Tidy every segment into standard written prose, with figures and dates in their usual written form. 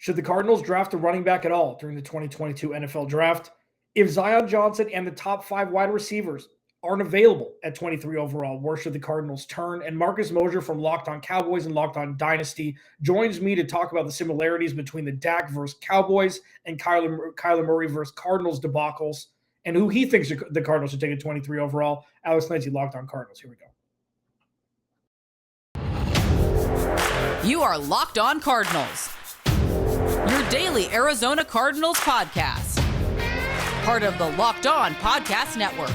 Should the Cardinals draft a running back at all during the 2022 NFL Draft? If Zion Johnson and the top 5 wide receivers aren't available at 23 overall, where should the Cardinals turn? And Marcus Mosher from Locked On Cowboys and Locked On Dynasty joins me to talk about the similarities between the Dak versus Cowboys and Kyler Murray versus Cardinals debacles, and who he thinks the Cardinals should take at 23 overall. Alex Clancy, Locked On Cardinals. Here we go. You are Locked On Cardinals, your daily Arizona Cardinals podcast. Part of the Locked On Podcast Network,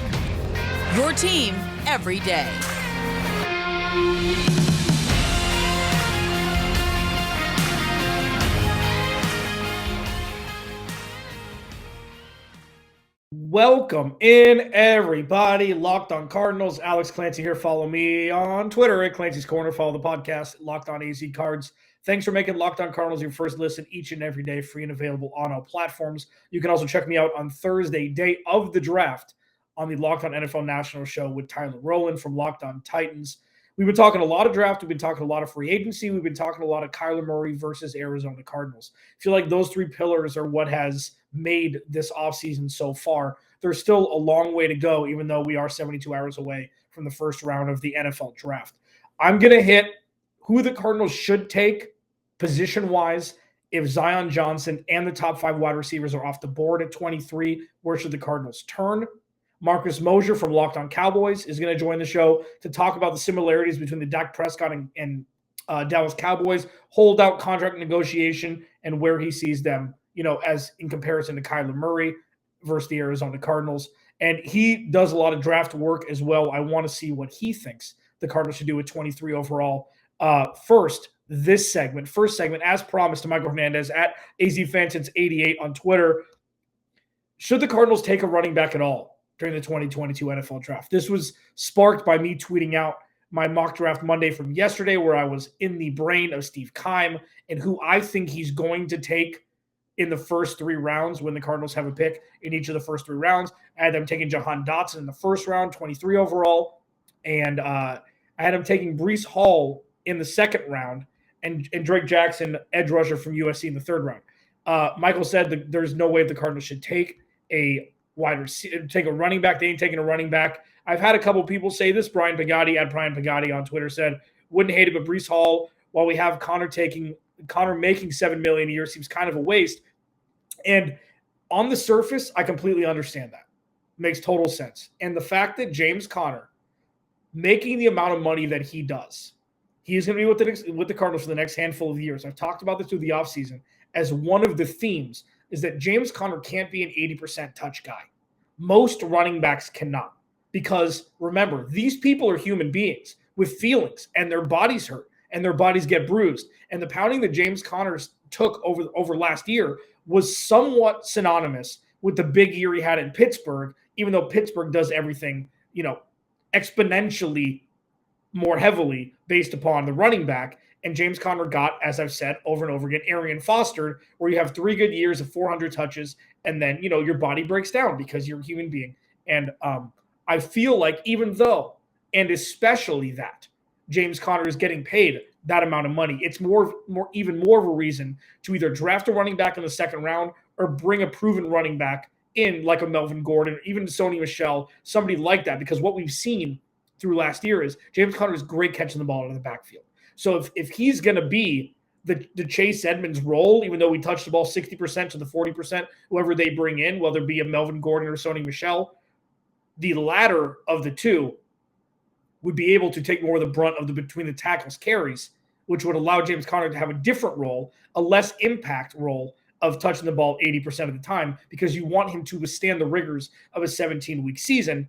your team every day. Welcome in, everybody. Locked On Cardinals. Alex Clancy here. Follow me on Twitter at Clancy's Corner. Follow the podcast, Locked On AZ Cards. Thanks for making Locked On Cardinals your first listen each and every day, free and available on all platforms. You can also check me out on Thursday, day of the draft, on the Locked On NFL National Show with Tyler Rowland from Locked On Titans. We've been talking a lot of draft. We've been talking a lot of free agency. We've been talking a lot of Kyler Murray versus Arizona Cardinals. I feel like those three pillars are what has made this offseason so far. There's still a long way to go, even though we are 72 hours away from the first round of the NFL Draft. I'm going to hit who the Cardinals should take position-wise if Zion Johnson and the top 5 wide receivers are off the board at 23. Where should the Cardinals turn? Marcus Mosher from Locked On Cowboys is going to join the show to talk about the similarities between the Dak Prescott and Dallas Cowboys holdout contract negotiation and where he sees them, as in comparison to Kyler Murray versus the Arizona Cardinals. And he does a lot of draft work as well. I want to see what he thinks the Cardinals should do at 23 overall. First segment, as promised, to Michael Hernandez at AZFansins88 on Twitter. Should the Cardinals take a running back at all during the 2022 NFL Draft? This was sparked by me tweeting out my mock draft Monday from yesterday, where I was in the brain of Steve Keim and who I think he's going to take in the first 3 rounds when the Cardinals have a pick in each of the first 3 rounds. I had them taking Jahan Dotson in the first round, 23 overall, and I had him taking Breece Hall in the second round, and Drake Jackson, edge rusher from USC, in the third round. Michael said that there's no way the Cardinals should take a running back. They ain't taking a running back. I've had a couple people say this. Brian Pagatti on Twitter said, wouldn't hate it, but Breece Hall, while we have Connor making $7 million a year, seems kind of a waste. And on the surface, I completely understand that. Makes total sense. And the fact that James Conner, making the amount of money that he does, he is going to be with the Cardinals for the next handful of years. I've talked about this through the offseason as one of the themes is that James Conner can't be an 80% touch guy. Most running backs cannot, because remember, these people are human beings with feelings, and their bodies hurt and their bodies get bruised. And the pounding that James Conner took over last year was somewhat synonymous with the big year he had in Pittsburgh, even though Pittsburgh does everything, exponentially more heavily based upon the running back. And James Conner got, as I've said over and over again, Arian Foster, where you have 3 good years of 400 touches, and then, your body breaks down because you're a human being. And I feel like even though, and especially that, James Conner is getting paid that amount of money, it's even more of a reason to either draft a running back in the second round or bring a proven running back in, like a Melvin Gordon, or even Sony Michel, somebody like that. Because what we've seen through last year is James Conner is great catching the ball out of the backfield. So if he's going to be the Chase Edmonds role, even though we touch the ball 60% to the 40%, whoever they bring in, whether it be a Melvin Gordon or Sony Michel, the latter of the two would be able to take more of the brunt of the between the tackles carries, which would allow James Conner to have a different role, a less impact role of touching the ball 80% of the time, because you want him to withstand the rigors of a 17-week season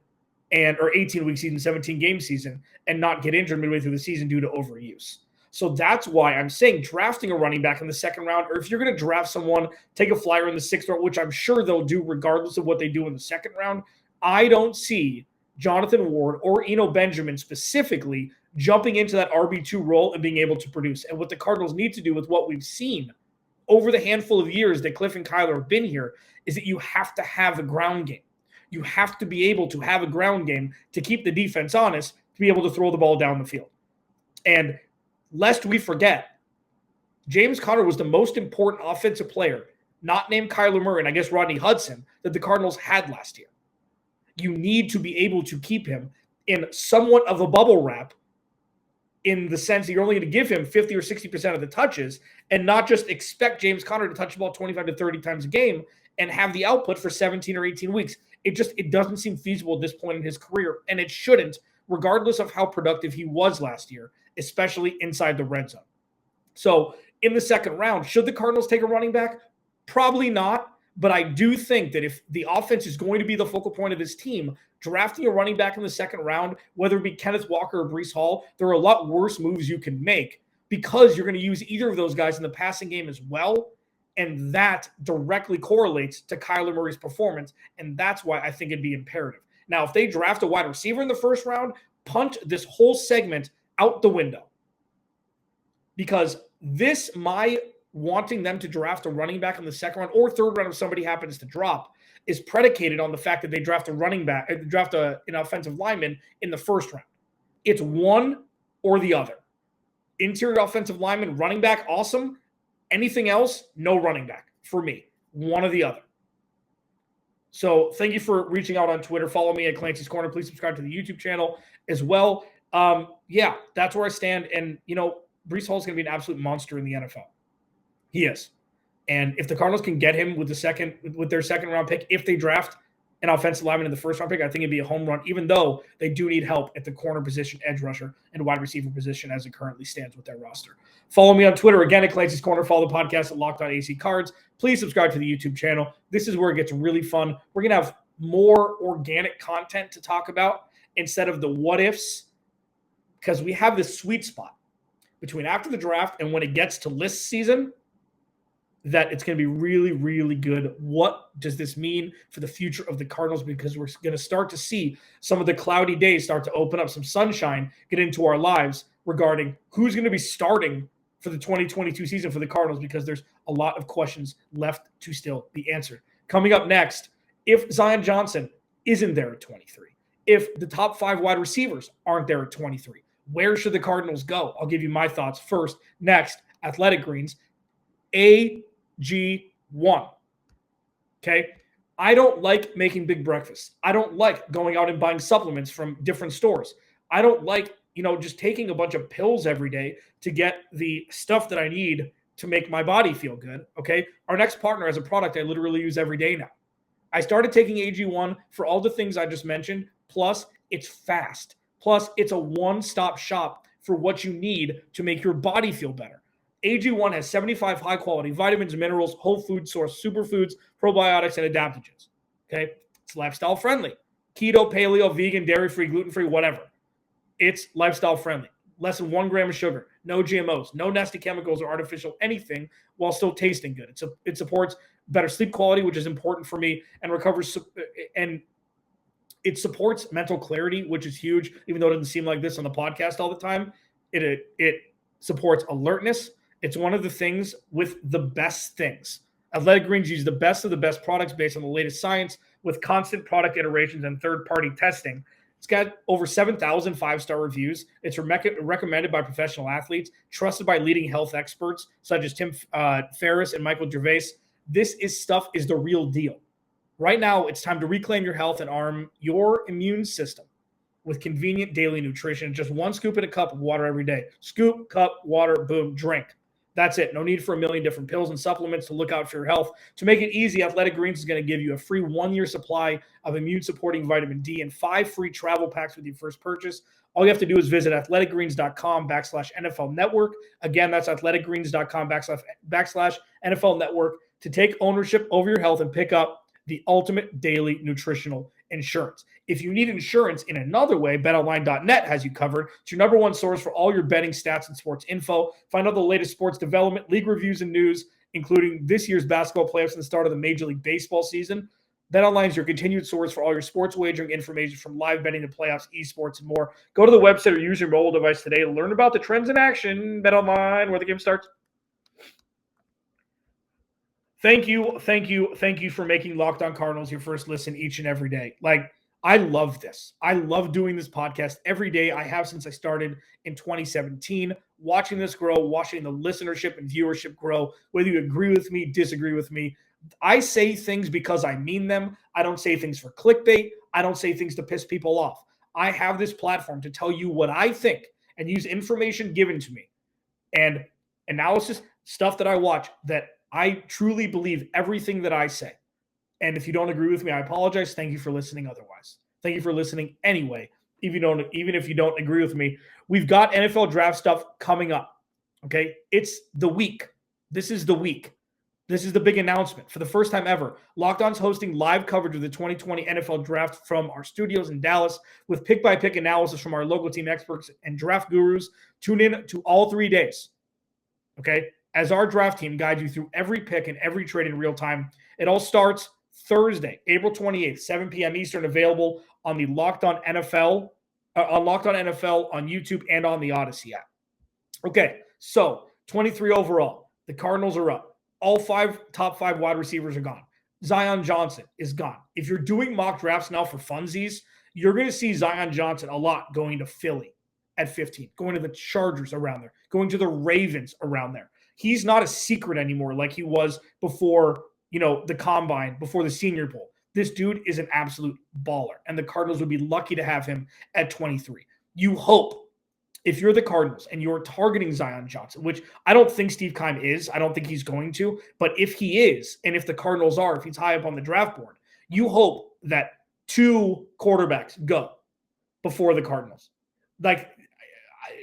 or 18-week season, 17-game season, and not get injured midway through the season due to overuse. So that's why I'm saying drafting a running back in the second round, or if you're going to draft someone, take a flyer in the 6th round, which I'm sure they'll do regardless of what they do in the second round. I don't see Jonathan Ward or Eno Benjamin specifically jumping into that RB2 role and being able to produce. And what the Cardinals need to do with what we've seen over the handful of years that Cliff and Kyler have been here is that you have to have a ground game. You have to be able to have a ground game to keep the defense honest, to be able to throw the ball down the field. And lest we forget, James Conner was the most important offensive player, not named Kyler Murray and I guess Rodney Hudson, that the Cardinals had last year. You need to be able to keep him in somewhat of a bubble wrap in the sense that you're only going to give him 50 or 60% of the touches and not just expect James Conner to touch the ball 25 to 30 times a game and have the output for 17 or 18 weeks. It doesn't seem feasible at this point in his career, and it shouldn't, regardless of how productive he was last year, especially inside the red zone. So in the second round, should the Cardinals take a running back? Probably not, but I do think that if the offense is going to be the focal point of this team, drafting a running back in the second round, whether it be Kenneth Walker or Breece Hall, there are a lot worse moves you can make because you're going to use either of those guys in the passing game as well, and that directly correlates to Kyler Murray's performance, and that's why I think it'd be imperative. Now, if they draft a wide receiver in the first round, punt this whole segment out the window because my wanting them to draft a running back in the second round or third round if somebody happens to drop is predicated on the fact that they draft a running back, an offensive lineman in the first round. It's one or the other. Interior offensive lineman, running back, awesome. Anything else, no running back for me. One or the other. So thank you for reaching out on Twitter. Follow me at Clancy's Corner. Please subscribe to the YouTube channel as well. That's where I stand. And, Breece Hall is going to be an absolute monster in the NFL. He is. And if the Cardinals can get him with their second round pick, if they draft an offensive lineman in the first round pick, I think it'd be a home run, even though they do need help at the corner position, edge rusher, and wide receiver position as it currently stands with their roster. Follow me on Twitter, again, at Clancy's Corner. Follow the podcast at Locked On AC Cards. Please subscribe to the YouTube channel. This is where it gets really fun. We're going to have more organic content to talk about instead of the what ifs, because we have this sweet spot between after the draft and when it gets to list season that it's going to be really, really good. What does this mean for the future of the Cardinals? Because we're going to start to see some of the cloudy days start to open up, some sunshine get into our lives regarding who's going to be starting for the 2022 season for the Cardinals, because there's a lot of questions left to still be answered. Coming up next, if Zion Johnson isn't there at 23, if the top 5 wide receivers aren't there at 23, where should the Cardinals go? I'll give you my thoughts first. Next, Athletic Greens, AG1. Okay? I don't like making big breakfasts. I don't like going out and buying supplements from different stores. I don't like, just taking a bunch of pills every day to get the stuff that I need to make my body feel good. Okay? Our next partner has a product I literally use every day now. I started taking AG1 for all the things I just mentioned. Plus, it's fast. Plus, it's a one-stop shop for what you need to make your body feel better. AG1 has 75 high-quality vitamins, minerals, whole food source, superfoods, probiotics, and adaptogens. Okay? It's lifestyle-friendly. Keto, paleo, vegan, dairy-free, gluten-free, whatever. It's lifestyle-friendly. Less than 1 gram of sugar. No GMOs. No nasty chemicals or artificial anything while still tasting good. It supports better sleep quality, which is important for me, and it supports mental clarity, which is huge, even though it doesn't seem like this on the podcast all the time. It supports alertness. It's one of the things with the best things. Athletic Greens use the best of the best products based on the latest science with constant product iterations and third-party testing. It's got over 7,000 five-star reviews. It's recommended by professional athletes, trusted by leading health experts such as Tim Ferriss and Michael Gervais. This stuff is the real deal. Right now, it's time to reclaim your health and arm your immune system with convenient daily nutrition. Just 1 scoop in a cup of water every day. Scoop, cup, water, boom, drink. That's it. No need for a million different pills and supplements to look out for your health. To make it easy, Athletic Greens is going to give you a free 1-year supply of immune-supporting vitamin D and 5 free travel packs with your first purchase. All you have to do is visit athleticgreens.com/NFL Network. Again, that's athleticgreens.com/NFL Network to take ownership over your health and pick up the ultimate daily nutritional insurance. If you need insurance in another way, betonline.net has you covered. It's your number 1 source for all your betting stats and sports info. Find out the latest sports development, league reviews, and news, including this year's basketball playoffs and the start of the Major League Baseball season. BetOnline is your continued source for all your sports wagering information, from live betting to playoffs, esports, and more. Go to the website or use your mobile device today to learn about the trends in action. BetOnline, where the game starts. Thank you for making Locked On Cardinals your first listen each and every day. I love this. I love doing this podcast every day. I have since I started in 2017. watching this grow, watching the listenership and viewership grow, whether you agree with me, disagree with me. I say things because I mean them. I don't say things for clickbait. I don't say things to piss people off. I have this platform to tell you what I think and use information given to me and analysis, stuff that I watch, that I truly believe everything that I say. And if you don't agree with me, I apologize. Thank you for listening otherwise. Thank you for listening anyway. Even if you don't agree with me, we've got NFL draft stuff coming up. Okay. It's the week. This is the week. This is the big announcement. For the first time ever, Locked On's hosting live coverage of the 2020 NFL Draft from our studios in Dallas with pick-by-pick analysis from our local team experts and draft gurus. Tune in to all 3 days, okay, as our draft team guides you through every pick and every trade in real time. It all starts Thursday, April 28th, 7 p.m. Eastern, available on the Locked On NFL, on YouTube and on the Odyssey app. Okay, so 23 overall. The Cardinals are up. All top five wide receivers are gone. Zion Johnson is gone. If you're doing mock drafts now for funsies, you're going to see Zion Johnson a lot going to Philly at 15, going to the Chargers around there, going to the Ravens around there. He's not a secret anymore like he was before, the Combine, before the Senior Bowl. This dude is an absolute baller, and the Cardinals would be lucky to have him at 23. You hope, if you're the Cardinals and you're targeting Zion Johnson, which I don't think Steve Keim is, I don't think he's going to, but if he is, and if the Cardinals are, if he's high up on the draft board, you hope that 2 quarterbacks go before the Cardinals.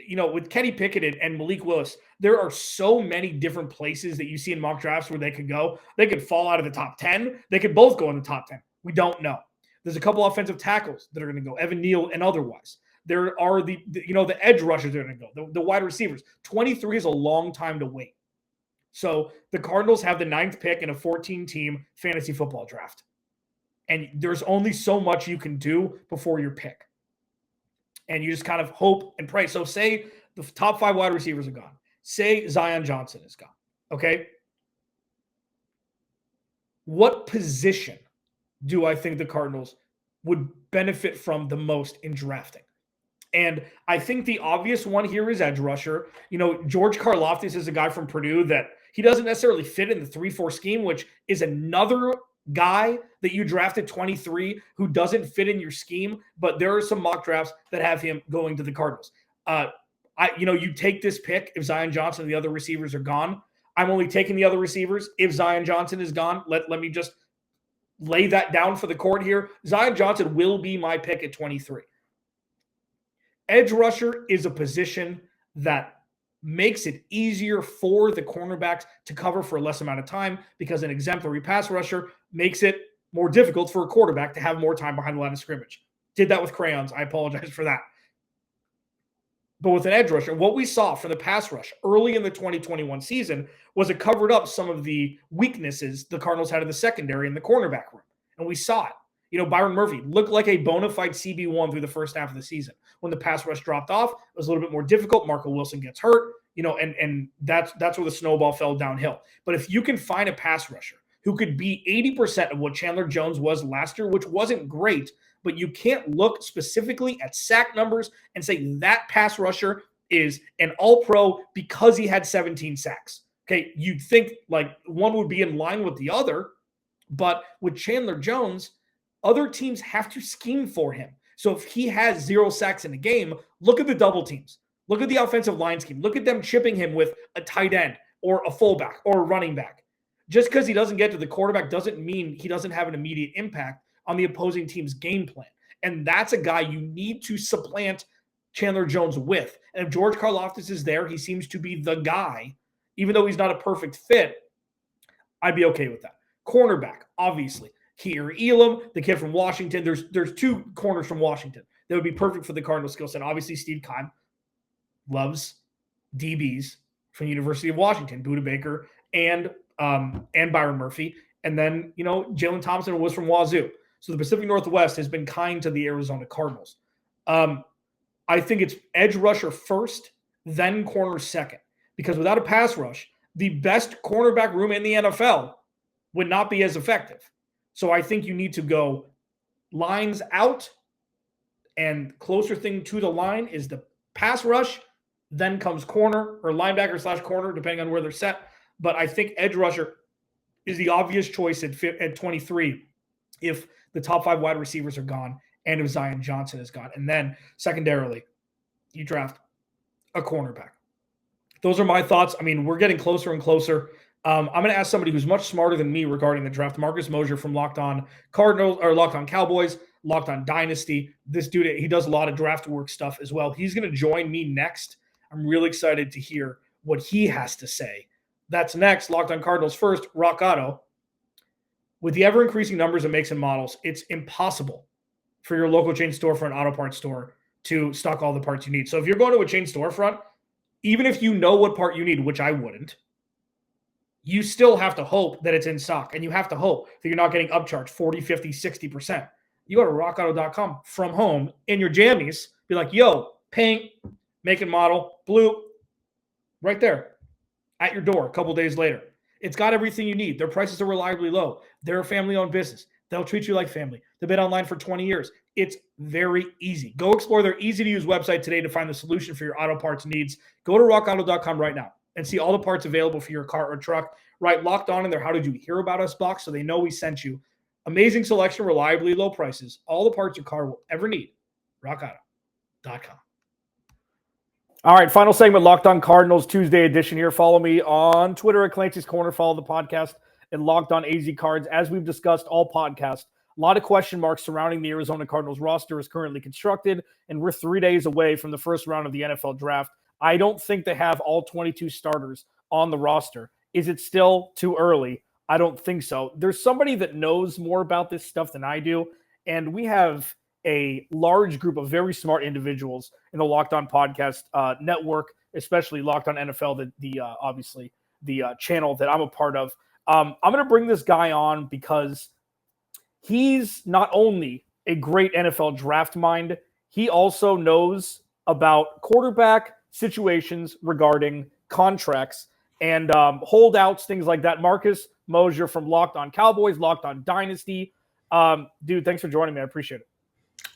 With Kenny Pickett and Malik Willis, there are so many different places that you see in mock drafts where they could go. They could fall out of the top 10. They could both go in the top 10. We don't know. There's a couple offensive tackles that are going to go, Evan Neal and otherwise. There are the edge rushers that are going to go, the wide receivers. 23 is a long time to wait. So the Cardinals have the 9th pick in a 14-team fantasy football draft. And there's only so much you can do before your pick. And you just kind of hope and pray. So say the top 5 wide receivers are gone. Say Zion Johnson is gone. Okay? What position do I think the Cardinals would benefit from the most in drafting? And I think the obvious one here is edge rusher. George Karlaftis is a guy from Purdue that he doesn't necessarily fit in the 3-4 scheme, which is another guy that you drafted 23 who doesn't fit in your scheme. But there are some mock drafts that have him going to the Cardinals. You take this pick if Zion Johnson and the other receivers are gone. I'm only taking the other receivers if Zion Johnson is gone. Let me just lay that down for the court here. Zion Johnson will be my pick at 23. Edge rusher is a position that makes it easier for the cornerbacks to cover for a less amount of time because an exemplary pass rusher makes it more difficult for a quarterback to have more time behind the line of scrimmage. Did that with crayons. I apologize for that. But with an edge rusher, what we saw from the pass rush early in the 2021 season was it covered up some of the weaknesses the Cardinals had in the secondary in the cornerback room. And we saw it. Byron Murphy looked like a bona fide CB1 through the first half of the season. When the pass rush dropped off, it was a little bit more difficult. Marco Wilson gets hurt, and that's where the snowball fell downhill. But if you can find a pass rusher who could be 80% of what Chandler Jones was last year, which wasn't great, but you can't look specifically at sack numbers and say that pass rusher is an all-pro because he had 17 sacks. Okay, you'd think like one would be in line with the other, but with Chandler Jones, other teams have to scheme for him. So if he has 0 sacks in a game, look at the double teams. Look at the offensive line scheme. Look at them chipping him with a tight end or a fullback or a running back. Just because he doesn't get to the quarterback doesn't mean he doesn't have an immediate impact on the opposing team's game plan. And that's a guy you need to supplant Chandler Jones with. And if George Karlaftis is there, he seems to be the guy, even though he's not a perfect fit, I'd be okay with that. Cornerback, obviously. Kier Elam, the kid from Washington. There's 2 corners from Washington that would be perfect for the Cardinals skill set. Obviously, Steve Keim loves DBs from the University of Washington, Budda Baker and Byron Murphy. And then, Jalen Thompson was from Wazoo. So the Pacific Northwest has been kind to the Arizona Cardinals. I think it's edge rusher first, then corner second. Because without a pass rush, the best cornerback room in the NFL would not be as effective. So I think you need to go lines out, and closer thing to the line is the pass rush, Then comes corner or linebacker / corner, depending on where they're set. But I think edge rusher is the obvious choice at 23 if the top 5 wide receivers are gone and if Zion Johnson is gone. And then secondarily, you draft a cornerback. Those are my thoughts. I mean, we're getting closer and closer. I'm going to ask somebody who's much smarter than me regarding the draft, Marcus Mosher from Locked On Cardinals or Locked On Cowboys, Locked On Dynasty. This dude, he does a lot of draft work stuff as well. He's going to join me next. I'm really excited to hear what he has to say. That's next. Locked On Cardinals first, Rock Auto. With the ever-increasing numbers of makes and models, it's impossible for your local chain storefront auto parts store to stock all the parts you need. So if you're going to a chain storefront, even if you know what part you need, which I wouldn't, you still have to hope that it's in stock. And you have to hope that you're not getting upcharged 40, 50, 60%. You go to rockauto.com from home in your jammies, be like, yo, paint, make and model, blue, right there at your door a couple days later. It's got everything you need. Their prices are reliably low. They're a family-owned business. They'll treat you like family. They've been online for 20 years. It's very easy. Go explore their easy-to-use website today to find the solution for your auto parts needs. Go to rockauto.com right now and see all the parts available for your car or truck. Right, Locked On in their How Did You Hear About Us box so they know we sent you. Amazing selection, reliably low prices. All the parts your car will ever need. rockauto.com. All right, final segment, Locked On Cardinals Tuesday edition here. Follow me on Twitter at Clancy's Corner. Follow the podcast at Locked On AZ Cards. As we've discussed all podcasts, a lot of question marks surrounding the Arizona Cardinals roster is currently constructed, and we're 3 days away from the first round of the NFL draft. I don't think they have all 22 starters on the roster. Is it still too early? I don't think so. There's somebody that knows more about this stuff than I do, and we have a large group of very smart individuals in the Locked On Podcast network, especially Locked On NFL, obviously the channel that I'm a part of. I'm going to bring this guy on because he's not only a great NFL draft mind, he also knows about quarterback situations regarding contracts and holdouts, things like that. Marcus Mosher from Locked On Cowboys, Locked On Dynasty. Dude, thanks for joining me. I appreciate it.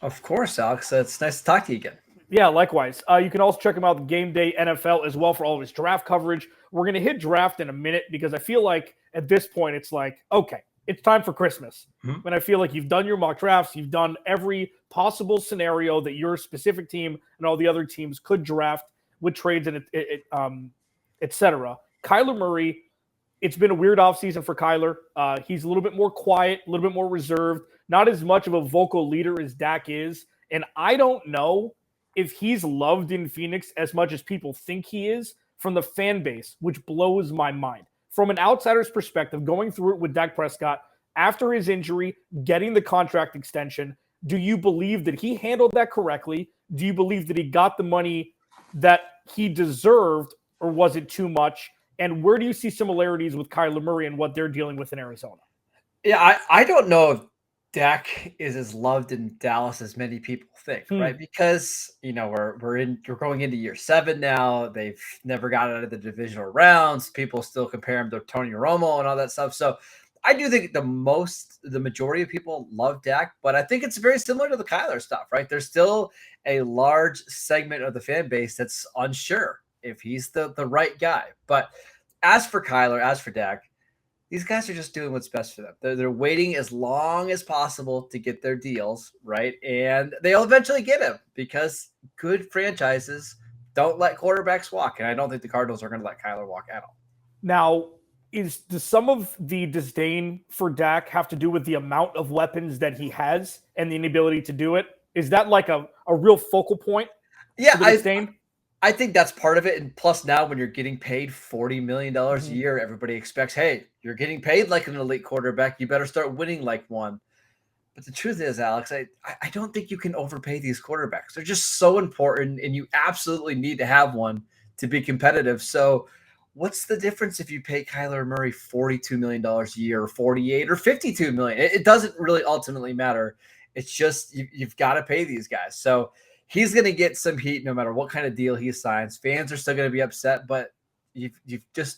Of course, Alex. It's nice to talk to you again. Yeah, likewise. You can also check him out, Game Day NFL, as well for all of his draft coverage. We're going to hit draft in a minute because I feel like at this point it's like, okay, it's time for Christmas. Mm-hmm. When I feel like you've done your mock drafts, you've done every possible scenario that your specific team and all the other teams could draft with trades and et cetera. Kyler Murray, it's been a weird offseason for Kyler. He's a little bit more quiet, a little bit more reserved, not as much of a vocal leader as Dak is. And I don't know if he's loved in Phoenix as much as people think he is from the fan base, which blows my mind. From an outsider's perspective, going through it with Dak Prescott, after his injury, getting the contract extension, do you believe that he handled that correctly? Do you believe that he got the money that he deserved, or was it too much? And where do you see similarities with Kyler Murray and what they're dealing with in Arizona? Yeah, I don't know if Dak is as loved in Dallas as many people think, right? Because, you know, we're going into year 7 now. They've never got out of the divisional rounds. People still compare him to Tony Romo and all that stuff. So I do think the majority of people love Dak, but I think it's very similar to the Kyler stuff, right? There's still a large segment of the fan base that's unsure if he's the right guy. But as for Kyler, as for Dak, these guys are just doing what's best for them. They're waiting as long as possible to get their deals, right? And they'll eventually get him because good franchises don't let quarterbacks walk. And I don't think the Cardinals are going to let Kyler walk at all. Now, does some of the disdain for Dak have to do with the amount of weapons that he has and the inability to do it? Is that like a real focal point? Yeah, I think that's part of it. And plus now when you're getting paid $40 million a year, everybody expects, hey, you're getting paid like an elite quarterback. You better start winning like one. But the truth is, Alex, I don't think you can overpay these quarterbacks. They're just so important, and you absolutely need to have one to be competitive. So what's the difference if you pay Kyler Murray $42 million a year, or 48 or 52 million? It doesn't really ultimately matter. It's just you've got to pay these guys. So he's going to get some heat no matter what kind of deal he signs. Fans are still going to be upset, but you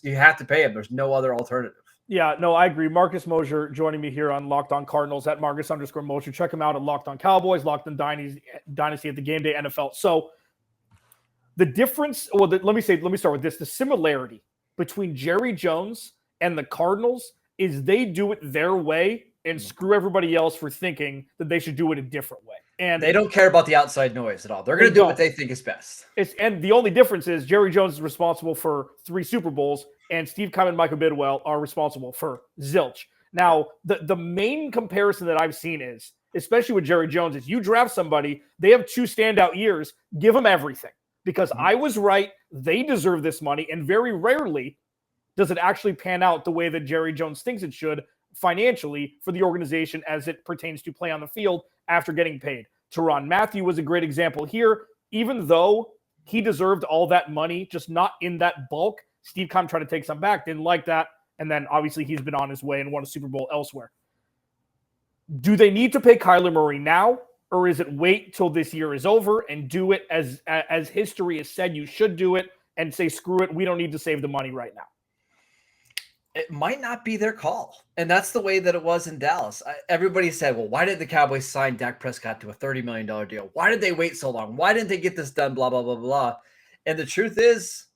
have to pay him. There's no other alternative. Yeah, no, I agree. Marcus Mosher joining me here on Locked On Cardinals at Marcus_Mosher. Check him out at Locked On Cowboys, Locked On Dynasty at the Game Day NFL. So The difference, let me start with this. The similarity between Jerry Jones and the Cardinals is they do it their way and screw everybody else for thinking that they should do it a different way. And they don't care about the outside noise at all. They're going to do what they think is best. And the only difference is Jerry Jones is responsible for 3 Super Bowls, and Steve Keim and Michael Bidwell are responsible for zilch. Now, the main comparison that I've seen is, especially with Jerry Jones, is you draft somebody, they have 2 standout years, give them everything. Because I was right, they deserve this money, and very rarely does it actually pan out the way that Jerry Jones thinks it should financially for the organization as it pertains to play on the field after getting paid. Tyrann Mathieu was a great example here. Even though he deserved all that money, just not in that bulk, Steve Keim tried to take some back, didn't like that, and then obviously he's been on his way and won a Super Bowl elsewhere. Do they need to pay Kyler Murray now, or is it wait till this year is over and do it as history has said you should do it and say, screw it, we don't need to save the money right now? It might not be their call. And that's the way that it was in Dallas. Everybody said, well, why did the Cowboys sign Dak Prescott to a $30 million deal? Why did they wait so long? Why didn't they get this done? Blah, blah, blah, blah. And the truth is,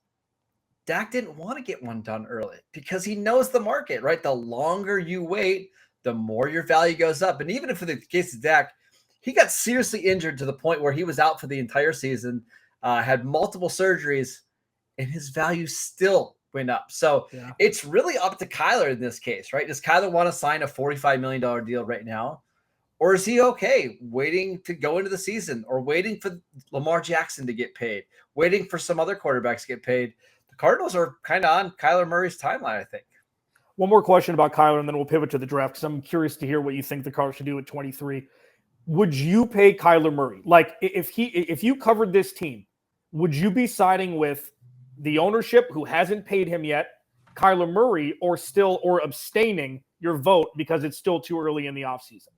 Dak didn't want to get one done early because he knows the market, right? The longer you wait, the more your value goes up. And even if in the case of Dak, he got seriously injured to the point where he was out for the entire season, had multiple surgeries, and his value still went up. So It's really up to Kyler in this case, right? Does Kyler want to sign a $45 million deal right now? Or is he okay waiting to go into the season or waiting for Lamar Jackson to get paid, waiting for some other quarterbacks to get paid? The Cardinals are kind of on Kyler Murray's timeline, I think. One more question about Kyler, and then we'll pivot to the draft because I'm curious to hear what you think the Cardinals should do at 23. Would you pay Kyler Murray? Like, if you covered this team, would you be siding with the ownership who hasn't paid him yet, Kyler Murray, or abstaining your vote because it's still too early in the offseason?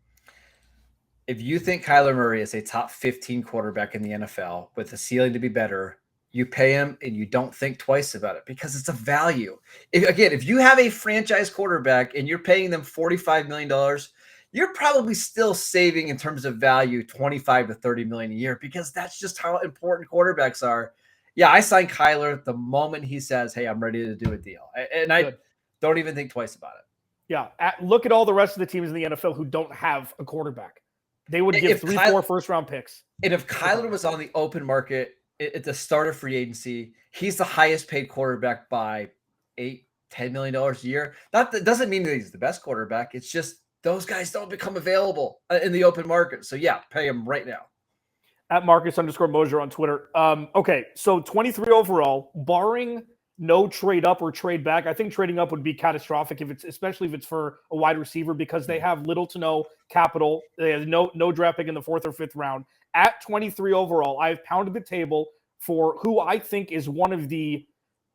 If you think Kyler Murray is a top 15 quarterback in the NFL with a ceiling to be better, you pay him and you don't think twice about it because it's a value. If you have a franchise quarterback and you're paying them $45 million, you're probably still saving in terms of value $25 to $30 million a year because that's just how important quarterbacks are. Yeah, I signed Kyler the moment he says, hey, I'm ready to do a deal. And I don't even think twice about it. Yeah, look at all the rest of the teams in the NFL who don't have a quarterback. They would give 3-4 first-round picks. And if Kyler was on the open market at the start of free agency, he's the highest paid quarterback by $8-10 million a year. That doesn't mean that he's the best quarterback. It's just those guys don't become available in the open market. So, yeah, pay him right now. At Marcus_Mosher on Twitter. Okay, so 23 overall, barring no trade up or trade back. I think trading up would be catastrophic especially if it's for a wide receiver because they have little to no capital. They have no draft pick in the 4th or 5th round. At 23 overall, I've pounded the table for who I think is one of the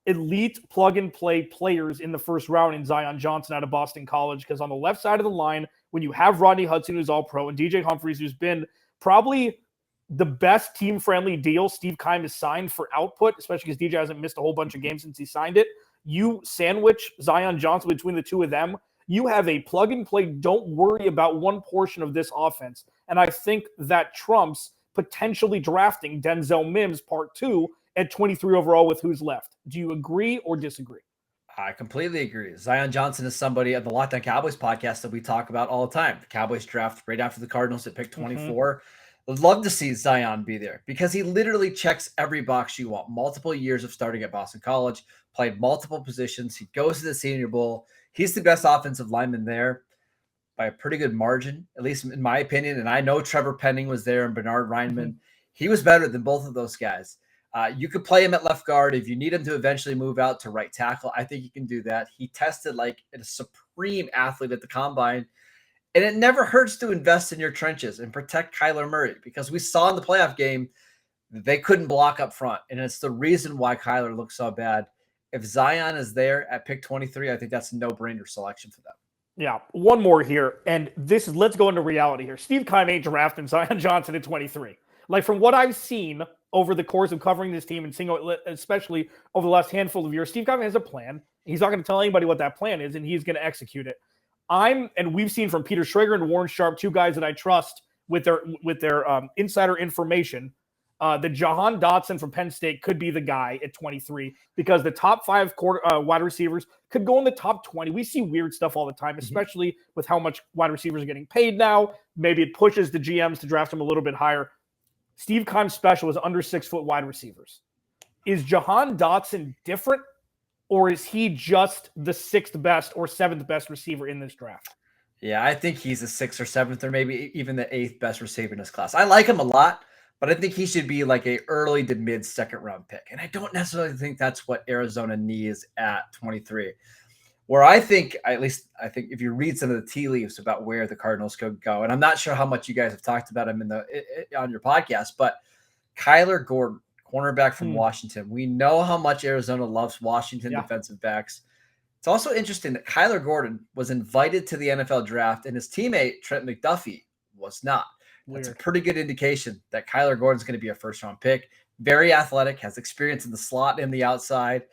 elite plug-and-play players in the first round in Zion Johnson out of Boston College, because on the left side of the line, when you have Rodney Hudson, who's all-pro, and DJ Humphries, who's been probably the best team-friendly deal Steve Keim has signed for output, especially because DJ hasn't missed a whole bunch of games since he signed it. You sandwich Zion Johnson between the two of them, you have a plug-and-play, don't worry about one portion of this offense. And I think that trumps potentially drafting Denzel Mims Part 2 at 23 overall with who's left. Do you agree or disagree? I completely agree. Zion Johnson is somebody at the Locked On Cowboys podcast that we talk about all the time. The Cowboys draft right after the Cardinals at pick 24. I'd love to see Zion be there because he literally checks every box you want. Multiple years of starting at Boston College, played multiple positions. He goes to the Senior Bowl. He's the best offensive lineman there by a pretty good margin, at least in my opinion. And I know Trevor Penning was there and Bernard Reinman. He was better than both of those guys. You could play him at left guard. If you need him to eventually move out to right tackle, I think you can do that. He tested like a supreme athlete at the combine. And it never hurts to invest in your trenches and protect Kyler Murray because we saw in the playoff game they couldn't block up front. And it's the reason why Kyler looks so bad. If Zion is there at pick 23, I think that's a no-brainer selection for them. Yeah, one more here. And let's go into reality here. Steve Keim ain't drafting Zion Johnson at 23. Like, from what I've seen over the course of covering this team and seeing, especially over the last handful of years, Steve Keim has a plan. He's not going to tell anybody what that plan is, and he's going to execute it. And we've seen from Peter Schrager and Warren Sharp, two guys that I trust with their insider information. The Jahan Dotson from Penn State could be the guy at 23 because the top 5 wide receivers could go in the top 20. We see weird stuff all the time, especially with how much wide receivers are getting paid now. Maybe it pushes the GMs to draft them a little bit higher. Steve Keim's special is under 6-foot wide receivers. Is Jahan Dotson different, or is he just the 6th best or 7th best receiver in this draft? Yeah, I think he's the 6th or 7th or maybe even the 8th best receiver in this class. I like him a lot, but I think he should be like a early to mid 2nd round pick. And I don't necessarily think that's what Arizona needs at 23. Where I think if you read some of the tea leaves about where the Cardinals could go, and I'm not sure how much you guys have talked about him on your podcast, but Kyler Gordon, cornerback from Washington. We know how much Arizona loves Washington defensive backs. It's also interesting that Kyler Gordon was invited to the NFL draft and his teammate, Trent McDuffie, was not. That's a pretty good indication that Kyler Gordon's going to be a 1st-round pick. Very athletic, has experience in the slot and the outside.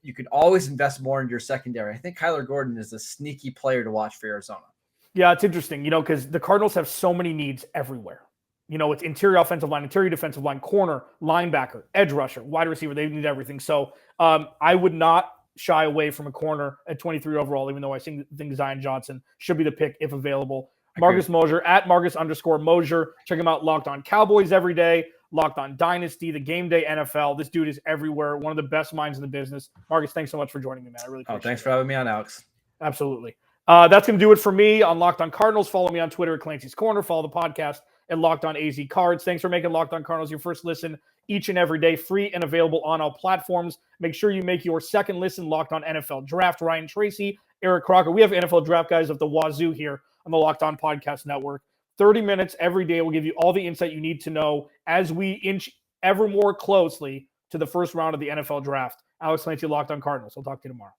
You can always invest more in your secondary. I think Kyler Gordon is a sneaky player to watch for Arizona. Yeah, it's interesting, because the Cardinals have so many needs everywhere. It's interior offensive line, interior defensive line, corner, linebacker, edge rusher, wide receiver. They need everything. So I would not shy away from a corner at 23 overall, even though I think Zion Johnson should be the pick if available. Marcus Mosher at Marcus_Mosher. Check him out. Locked On Cowboys every day. Locked On Dynasty, the Game Day NFL. This dude is everywhere. One of the best minds in the business. Marcus, thanks so much for joining me, man. I really appreciate it. Thanks for having me on, Alex. Absolutely. That's going to do it for me on Locked On Cardinals. Follow me on Twitter at Clancy's Corner. Follow the podcast at Locked On AZ Cards. Thanks for making Locked On Cardinals your first listen each and every day, free and available on all platforms. Make sure you make your second listen Locked On NFL Draft. Ryan Tracy, Eric Crocker. We have NFL Draft guys of the wazoo here on the Locked On Podcast Network. 30 minutes every day will give you all the insight you need to know as we inch ever more closely to the first round of the NFL Draft. Alex Clancy, Locked On Cardinals. I'll talk to you tomorrow.